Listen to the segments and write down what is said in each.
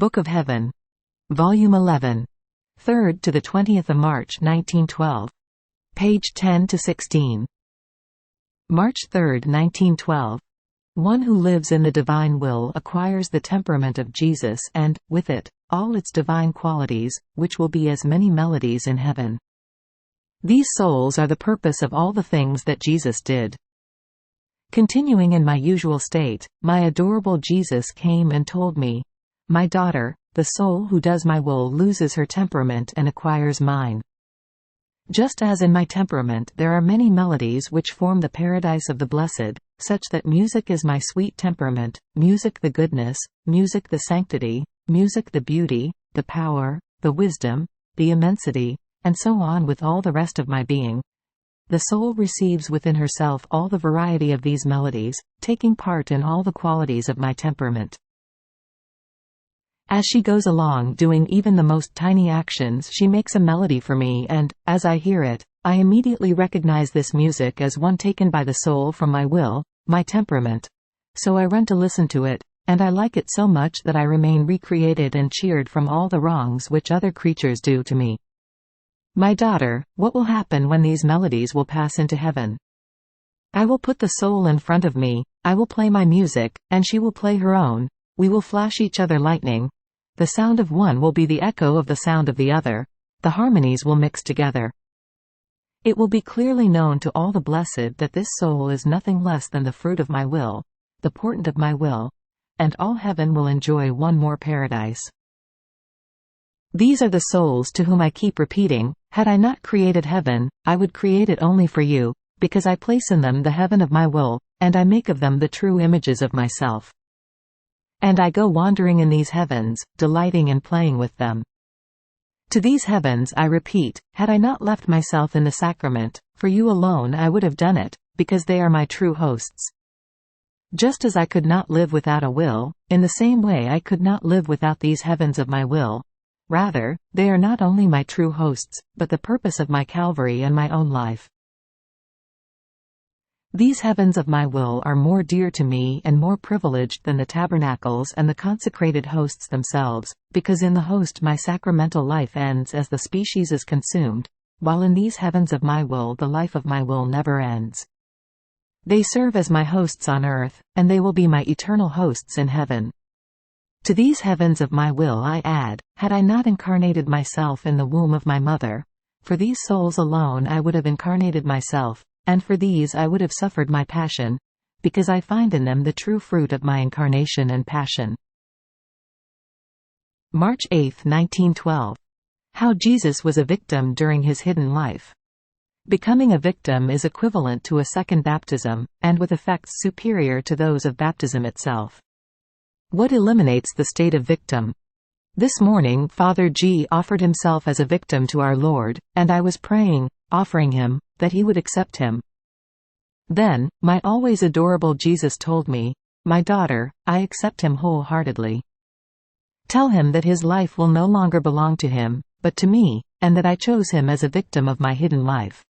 Book of Heaven. Volume 11. 3rd to the 20th of March 1912. Page 10–16. March 3, 1912. One who lives in the divine will acquires the temperament of Jesus and, with it, all its divine qualities, which will be as many melodies in heaven. These souls are the purpose of all the things that Jesus did. Continuing in my usual state, my adorable Jesus came and told me, "My daughter, the soul who does my will loses her temperament and acquires mine. Just as in my temperament there are many melodies which form the paradise of the blessed, such that music is my sweet temperament, music the goodness, music the sanctity, music the beauty, the power, the wisdom, the immensity, and so on with all the rest of my being. The soul receives within herself all the variety of these melodies, taking part in all the qualities of my temperament. As she goes along doing even the most tiny actions, she makes a melody for me and, as I hear it, I immediately recognize this music as one taken by the soul from my will, my temperament. So I run to listen to it, and I like it so much that I remain recreated and cheered from all the wrongs which other creatures do to me. My daughter, what will happen when these melodies will pass into heaven? I will put the soul in front of me, I will play my music, and she will play her own, we will flash each other lightning. The sound of one will be the echo of the sound of the other, the harmonies will mix together. It will be clearly known to all the blessed that this soul is nothing less than the fruit of my will, the portent of my will, and all heaven will enjoy one more paradise. These are the souls to whom I keep repeating, had I not created heaven, I would create it only for you, because I place in them the heaven of my will, and I make of them the true images of myself. And I go wandering in these heavens, delighting in playing with them. To these heavens I repeat, had I not left myself in the sacrament, for you alone I would have done it, because they are my true hosts. Just as I could not live without a will, in the same way I could not live without these heavens of my will. Rather, they are not only my true hosts, but the purpose of my Calvary and my own life. These heavens of my will are more dear to me and more privileged than the tabernacles and the consecrated hosts themselves, because in the host my sacramental life ends as the species is consumed, while in these heavens of my will the life of my will never ends. They serve as my hosts on earth, and they will be my eternal hosts in heaven. To these heavens of my will I add, had I not incarnated myself in the womb of my mother, for these souls alone I would have incarnated myself, and for these I would have suffered my passion, because I find in them the true fruit of my incarnation and passion. March 8, 1912. How Jesus was a victim during his hidden life. Becoming a victim is equivalent to a second baptism, and with effects superior to those of baptism itself. What eliminates the state of victim? This morning Father G offered himself as a victim to our Lord, and I was praying, offering him, that he would accept him. Then, my always adorable Jesus told me, "My daughter, I accept him wholeheartedly. Tell him that his life will no longer belong to him, but to me, and that I chose him as a victim of my hidden life."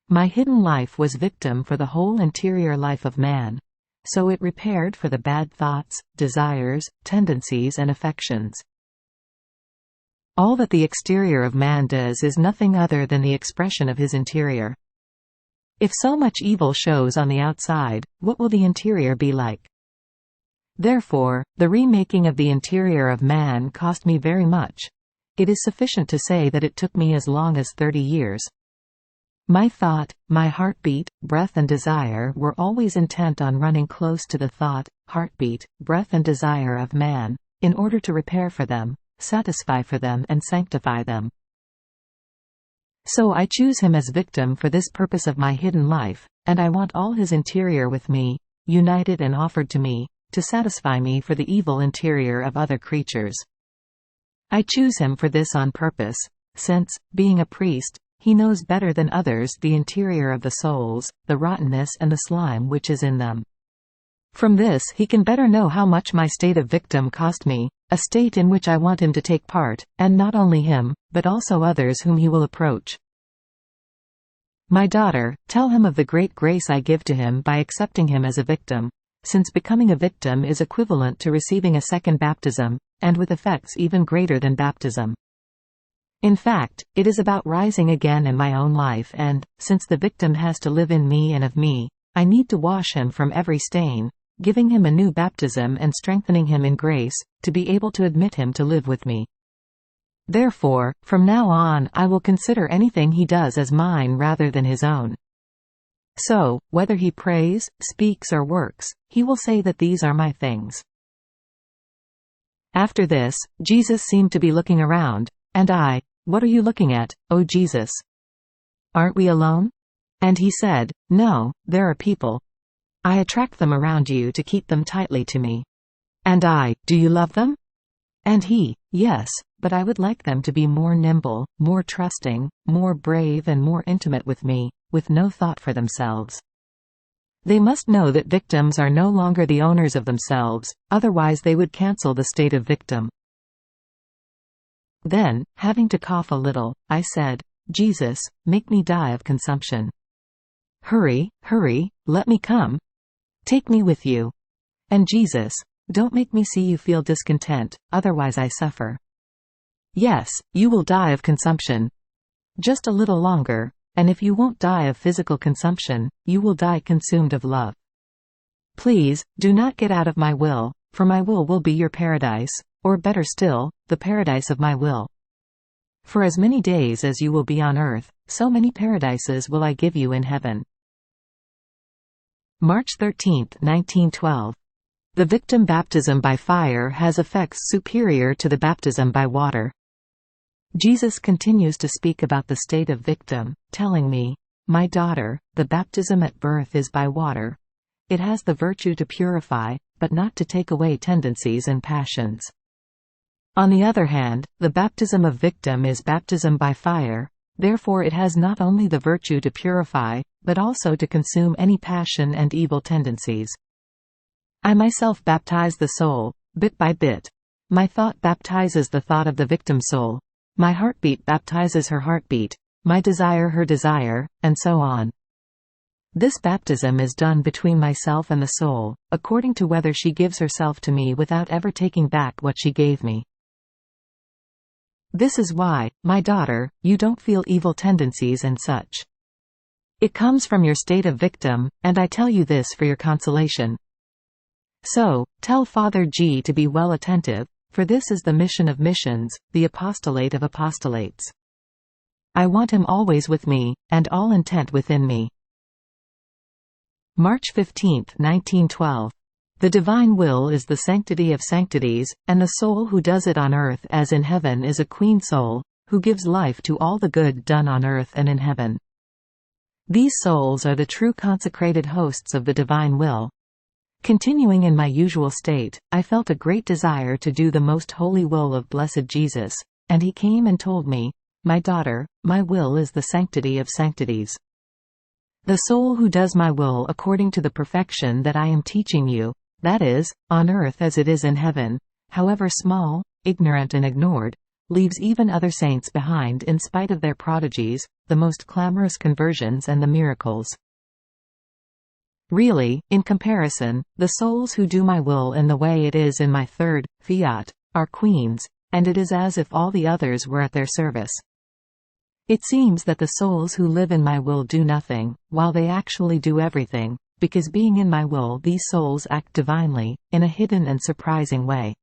My hidden life was victim for the whole interior life of man. So it repaired for the bad thoughts, desires, tendencies and affections. All that the exterior of man does is nothing other than the expression of his interior. If so much evil shows on the outside, what will the interior be like? Therefore, the remaking of the interior of man cost me very much. It is sufficient to say that it took me as long as 30 years. My thought, my heartbeat, breath and desire were always intent on running close to the thought, heartbeat, breath and desire of man, in order to repair for them, satisfy for them and sanctify them. So I choose him as victim for this purpose of my hidden life, and I want all his interior with me, united and offered to me, to satisfy me for the evil interior of other creatures. I choose him for this on purpose, since, being a priest, he knows better than others the interior of the souls, the rottenness and the slime which is in them. From this he can better know how much my state of victim cost me, a state in which I want him to take part, and not only him, but also others whom he will approach. My daughter, tell him of the great grace I give to him by accepting him as a victim, since becoming a victim is equivalent to receiving a second baptism, and with effects even greater than baptism. In fact, it is about rising again in my own life, and, since the victim has to live in me and of me, I need to wash him from every stain, giving him a new baptism and strengthening him in grace, to be able to admit him to live with me. Therefore, from now on I will consider anything he does as mine rather than his own. So, whether he prays, speaks or works, he will say that these are my things. After this, Jesus seemed to be looking around, and I, "What are you looking at, O Jesus? Aren't we alone?" And he said, "No, there are people. I attract them around you to keep them tightly to me." And I, "Do you love them?" And he, "Yes, but I would like them to be more nimble, more trusting, more brave and more intimate with me, with no thought for themselves. They must know that victims are no longer the owners of themselves, otherwise they would cancel the state of victim." Then, having to cough a little, I said, "Jesus, make me die of consumption. Hurry, hurry, let me come. Take me with you. And Jesus, don't make me see you feel discontent, otherwise I suffer. Yes, you will die of consumption. Just a little longer, and if you won't die of physical consumption, you will die consumed of love. Please, do not get out of my will, for my will be your paradise, or better still, the paradise of my will. For as many days as you will be on earth, so many paradises will I give you in heaven." March 13, 1912. The victim baptism by fire has effects superior to the baptism by water. Jesus continues to speak about the state of victim, telling me, "My daughter, the baptism at birth is by water. It has the virtue to purify, but not to take away tendencies and passions. On the other hand, the baptism of victim is baptism by fire, therefore it has not only the virtue to purify, but also to consume any passion and evil tendencies. I myself baptize the soul, bit by bit. My thought baptizes the thought of the victim soul. My heartbeat baptizes her heartbeat, my desire her desire, and so on. This baptism is done between myself and the soul, according to whether she gives herself to me without ever taking back what she gave me. This is why, my daughter, you don't feel evil tendencies and such. It comes from your state of victim, and I tell you this for your consolation. So, tell Father G to be well attentive, for this is the mission of missions, the apostolate of apostolates. I want him always with me, and all intent within me." March 15, 1912. The divine will is the sanctity of sanctities, and the soul who does it on earth as in heaven is a queen soul, who gives life to all the good done on earth and in heaven. These souls are the true consecrated hosts of the divine will. Continuing in my usual state, I felt a great desire to do the most holy will of blessed Jesus, and he came and told me, "My daughter, my will is the sanctity of sanctities. The soul who does my will according to the perfection that I am teaching you, that is, on earth as it is in heaven, however small, ignorant and ignored, leaves even other saints behind in spite of their prodigies, the most clamorous conversions and the miracles. Really, in comparison, the souls who do my will in the way it is in my third, fiat, are queens, and it is as if all the others were at their service. It seems that the souls who live in my will do nothing, while they actually do everything, because being in my will these souls act divinely, in a hidden and surprising way.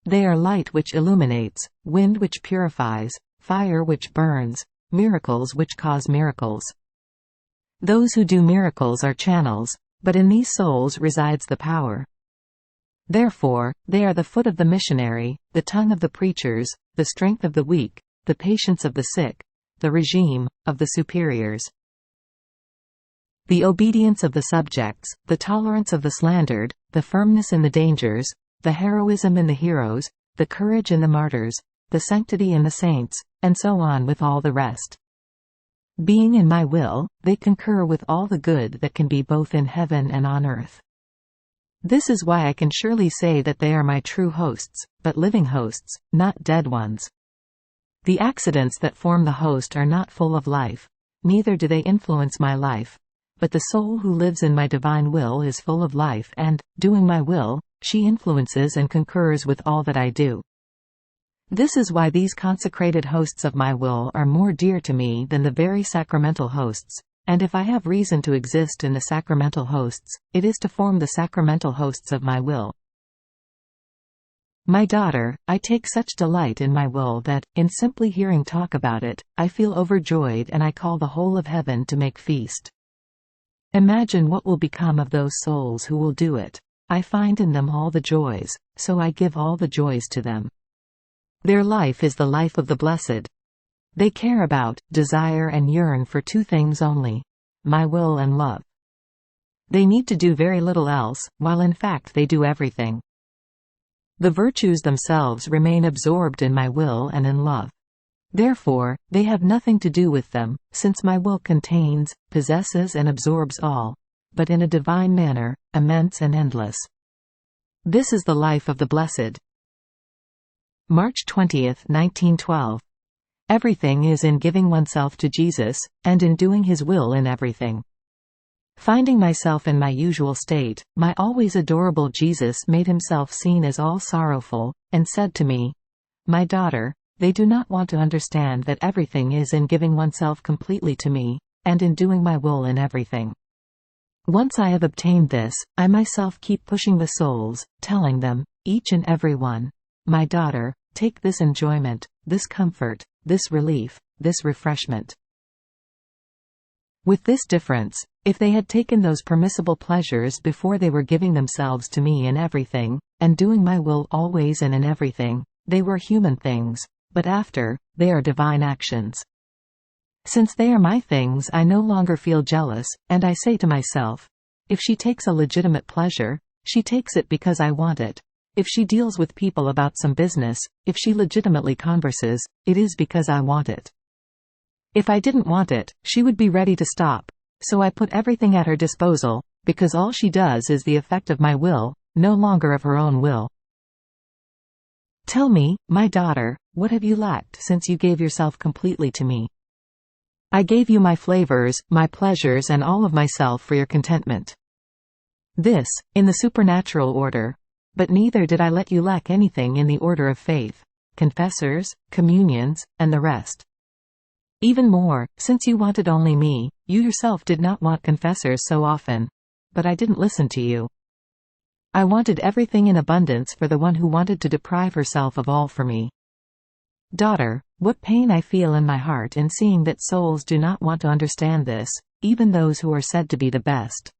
They are light which illuminates, wind which purifies, fire which burns, miracles which cause miracles. Those who do miracles are channels, but in these souls resides the power. Therefore, they are the foot of the missionary, the tongue of the preachers, the strength of the weak, the patience of the sick, the regime of the superiors. The obedience of the subjects, the tolerance of the slandered, the firmness in the dangers, the heroism in the heroes, the courage in the martyrs, the sanctity in the saints, and so on with all the rest. Being in my will, they concur with all the good that can be both in heaven and on earth. This is why I can surely say that they are my true hosts, but living hosts, not dead ones. The accidents that form the host are not full of life, neither do they influence my life, but the soul who lives in my divine will is full of life and, doing my will, she influences and concurs with all that I do. This is why these consecrated hosts of my will are more dear to me than the very sacramental hosts, and if I have reason to exist in the sacramental hosts, it is to form the sacramental hosts of my will. My daughter, I take such delight in my will that, in simply hearing talk about it, I feel overjoyed and I call the whole of heaven to make feast. Imagine what will become of those souls who will do it. I find in them all the joys, so I give all the joys to them. Their life is the life of the blessed. They care about, desire and yearn for two things only: my will and love. They need to do very little else, while in fact they do everything. The virtues themselves remain absorbed in my will and in love. Therefore, they have nothing to do with them, since my will contains, possesses and absorbs all, but in a divine manner, immense and endless. This is the life of the blessed. March 20, 1912. Everything is in giving oneself to Jesus, and in doing His will in everything. Finding myself in my usual state, my always adorable Jesus made Himself seen as all sorrowful, and said to me, "My daughter, they do not want to understand that everything is in giving oneself completely to me, and in doing my will in everything. Once I have obtained this, I myself keep pushing the souls, telling them, each and every one, 'My daughter, take this enjoyment, this comfort, this relief, this refreshment.' With this difference, if they had taken those permissible pleasures before they were giving themselves to me in everything, and doing my will always and in everything, they were human things, but after, they are divine actions. Since they are my things, I no longer feel jealous, and I say to myself, if she takes a legitimate pleasure, she takes it because I want it. If she deals with people about some business, if she legitimately converses, it is because I want it. If I didn't want it, she would be ready to stop. So I put everything at her disposal, because all she does is the effect of my will, no longer of her own will. Tell me, my daughter, what have you lacked since you gave yourself completely to me? I gave you my flavors, my pleasures and all of myself for your contentment. This, in the supernatural order. But neither did I let you lack anything in the order of faith, confessors, communions, and the rest. Even more, since you wanted only me, you yourself did not want confessors so often. But I didn't listen to you. I wanted everything in abundance for the one who wanted to deprive herself of all for me. Daughter, what pain I feel in my heart in seeing that souls do not want to understand this, even those who are said to be the best.